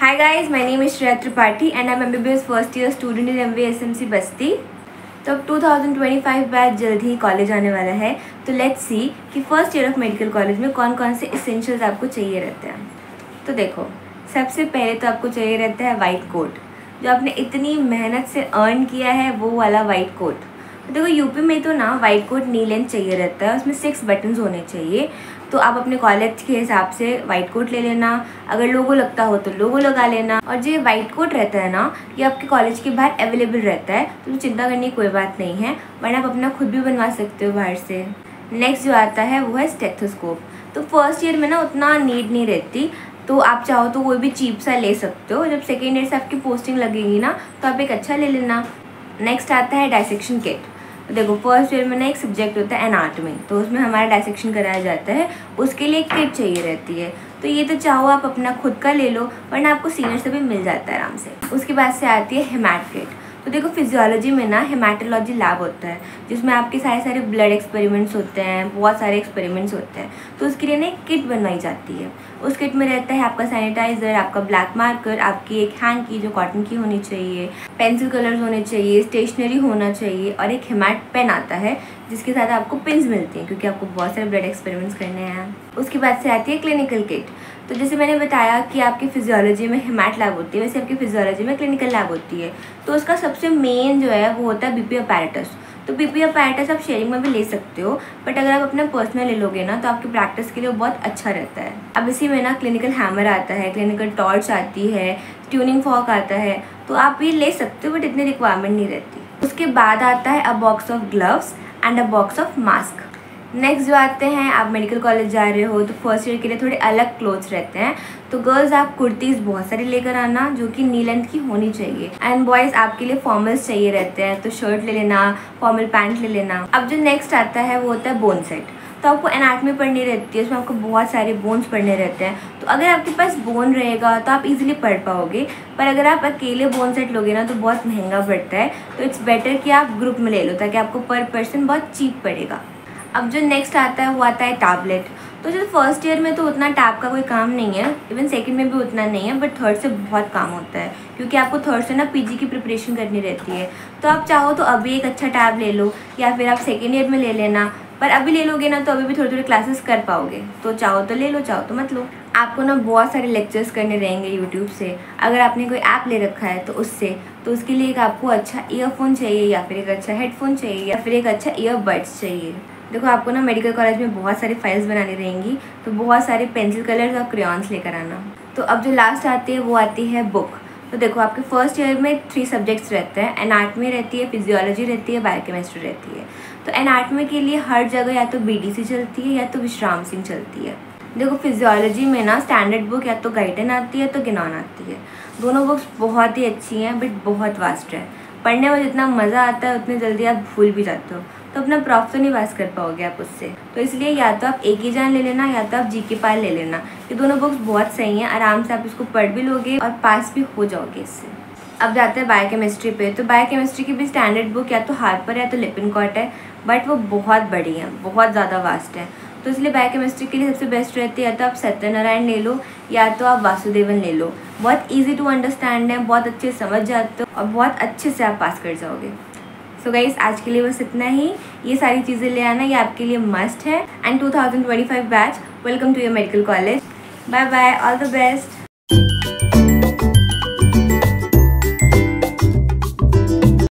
Hi guys, my name is Shreya Tripathi and I'm MBBS first year student in MV SMC बस्ती। तो अब 2025 batch जल्द ही college आने वाला है, तो लेट्स सी कि first year of medical college में कौन कौन से एसेंशियल्स आपको चाहिए रहते हैं। तो देखो, सबसे पहले तो आपको चाहिए रहता है वाइट कोट, जो आपने इतनी मेहनत से अर्न किया है वो वाला वाइट कोट। तो देखो यूपी में तो ना वाइट कोट नी लेंथ चाहिए रहता है, उसमें 6 बटन्स होने चाहिए। तो आप अपने कॉलेज के हिसाब से वाइट कोट ले लेना, अगर लोगो लगता हो तो लोगो लगा लेना। और जो वाइट कोट रहता है ना, ये आपके कॉलेज के बाहर अवेलेबल रहता है, तो चिंता करने की कोई बात नहीं है, वरना आप अपना खुद भी बनवा सकते हो बाहर से। नेक्स्ट जो आता है वो है स्टेथोस्कोप। तो फर्स्ट ईयर में ना उतना नीड नहीं रहती, तो आप चाहो तो कोई भी चीप सा ले सकते हो। जब सेकेंड ईयर से आपकी पोस्टिंग लगेगी ना, तो आप एक अच्छा ले लेना। नेक्स्ट आता है डायसेक्शन किट। तो देखो, फर्स्ट ईयर में ना एक सब्जेक्ट होता है एनाटॉमी, तो उसमें हमारा डायसेक्शन कराया जाता है, उसके लिए एक किट चाहिए रहती है। तो ये तो चाहो आप अपना खुद का ले लो, वरना आपको सीनियर से भी मिल जाता है आराम से। उसके बाद से आती है हेमैट किट। तो देखो, फिजियोलॉजी में ना हेमाटोलॉजी लैब होता है, जिसमें आपके सारे ब्लड एक्सपेरिमेंट्स होते हैं, बहुत सारे एक्सपेरिमेंट्स होते हैं। तो उसके लिए ना एक किट बनवाई जाती है। उस किट में रहता है आपका सैनिटाइज़र, आपका ब्लैक मार्कर, आपकी एक हैंकी जो कॉटन की होनी चाहिए, पेंसिल कलर्स होने चाहिए, स्टेशनरी होना चाहिए, और एक हेमैट पेन आता है जिसके साथ आपको पिन्स मिलती हैं, क्योंकि आपको बहुत सारे ब्लड एक्सपेरिमेंट्स करने हैं। उसके बाद से आती है क्लिनिकल किट। तो जैसे मैंने बताया कि आपकी फिजियोलॉजी में हेमैट लैब होती है, वैसे आपकी फिजियोलॉजी में क्लिनिकल लैब होती है। तो उसका सबसे मेन जो है वो होता है बीपी अपैरेटस। तो बीपी अपैरेटस आप शेयरिंग में भी ले सकते हो, बट अगर आप अपना पर्सनल ले लोगे ना, तो आपकी प्रैक्टिस के लिए बहुत अच्छा रहता है। अब इसी में ना क्लिनिकल हैमर आता है, क्लिनिकल टॉर्च आती है, ट्यूनिंग फॉर्क आता है, तो आप ये ले सकते हो, बट इतनी रिक्वायरमेंट नहीं रहती। उसके बाद आता है अ box of gloves and a box of mask. Next जो आते हैं, आप मेडिकल कॉलेज जा रहे हो तो फर्स्ट ईयर के लिए थोड़े अलग क्लोथ्स रहते हैं। तो गर्ल्स आप कुर्तीज़ बहुत सारी लेकर आना, जो कि नी लेंथ की होनी चाहिए। एंड बॉयज़ आपके लिए फॉर्मल्स चाहिए रहते हैं, तो शर्ट ले लेना, फॉर्मल पैंट ले लेना। अब जो नेक्स्ट आता है वो होता है बोन सेट। तो आपको एनाटॉमी पढ़नी रहती है, उसमें आपको बहुत सारे बोन्स पढ़ने रहते हैं। तो अगर आपके पास बोन रहेगा तो आप इजीली पढ़ पाओगे, पर अगर आप अकेले बोन सेट लोगे ना तो बहुत महंगा पड़ता है। तो इट्स बेटर कि आप ग्रुप में ले लो, ताकि आपको पर पर्सन बहुत चीप पड़ेगा। अब जो नेक्स्ट आता है वो आता है टैबलेट। तो जो फर्स्ट ईयर में तो उतना टैब का कोई काम नहीं है, इवन सेकंड में भी उतना नहीं है, बट थर्ड से बहुत काम होता है, क्योंकि आपको थर्ड से ना पीजी की प्रिपरेशन करनी रहती है। तो आप चाहो तो अभी एक अच्छा टैब ले लो, या फिर आप सेकेंड ईयर में ले लेना। पर अभी ले लोगे ना तो अभी भी थोड़ी थोड़ी क्लासेस कर पाओगे, तो चाहो तो ले लो, चाहो तो मत लो। आपको ना बहुत सारे लेक्चर्स करने रहेंगे यूट्यूब से, अगर आपने कोई ऐप ले रखा है तो उससे। तो उसके लिए एक आपको अच्छा ईयरफोन चाहिए, या फिर एक अच्छा हेडफोन चाहिए, या फिर एक अच्छा ईयरबड्स चाहिए। देखो, आपको ना मेडिकल कॉलेज में बहुत सारी फाइल्स बनानी रहेंगी, तो बहुत सारे पेंसिल कलर्स और क्रेयॉन्स लेकर आना। तो अब जो लास्ट आती है वो आती है बुक। तो देखो, आपके फर्स्ट ईयर में 3 सब्जेक्ट्स रहते हैं, एनाटॉमी रहती है, फिजियोलॉजी रहती है, बायोकेमिस्ट्री रहती है। तो एनाटॉमी के लिए हर जगह या तो बीडीसी चलती है या तो विश्राम सिंह चलती है। देखो, फिजियोलॉजी में ना स्टैंडर्ड बुक या तो गाइडन आती है तो गिनॉन आती है। दोनों बुक्स बहुत ही अच्छी हैं, बट बहुत वास्ट है। पढ़ने में जितना मज़ा आता है उतनी जल्दी आप भूल भी जाते हो, तो अपना प्रॉफ तो नहीं पास कर पाओगे आप उससे। तो इसलिए या तो आप एक ही जान ले लेना, या तो आप जीके पाल ले लेना। ये दोनों बुक्स बहुत सही हैं, आराम से आप इसको पढ़ भी लोगे और पास भी हो जाओगे इससे। अब जाते हैं बायोकेमिस्ट्री पे। तो बायोकेमिस्ट्री की भी स्टैंडर्ड बुक या तो हार्पर है तो लिपिनकॉट है, बट वो बहुत बड़ी है, बहुत ज़्यादा वास्ट है। तो इसलिए बायोकेमिस्ट्री के लिए सबसे बेस्ट रहती है या तो आप सत्यनारायण ले लो, या तो आप वासुदेवन ले लो। बहुत ईजी टू अंडरस्टैंड है, बहुत अच्छे समझ जाते हो और बहुत अच्छे से आप पास कर जाओगे। सो गाइस, आज के लिए बस इतना ही। ये सारी चीज़ें ले आना, ये आपके लिए मस्ट है। And 2025 batch, welcome to your medical college. Bye bye, all the best.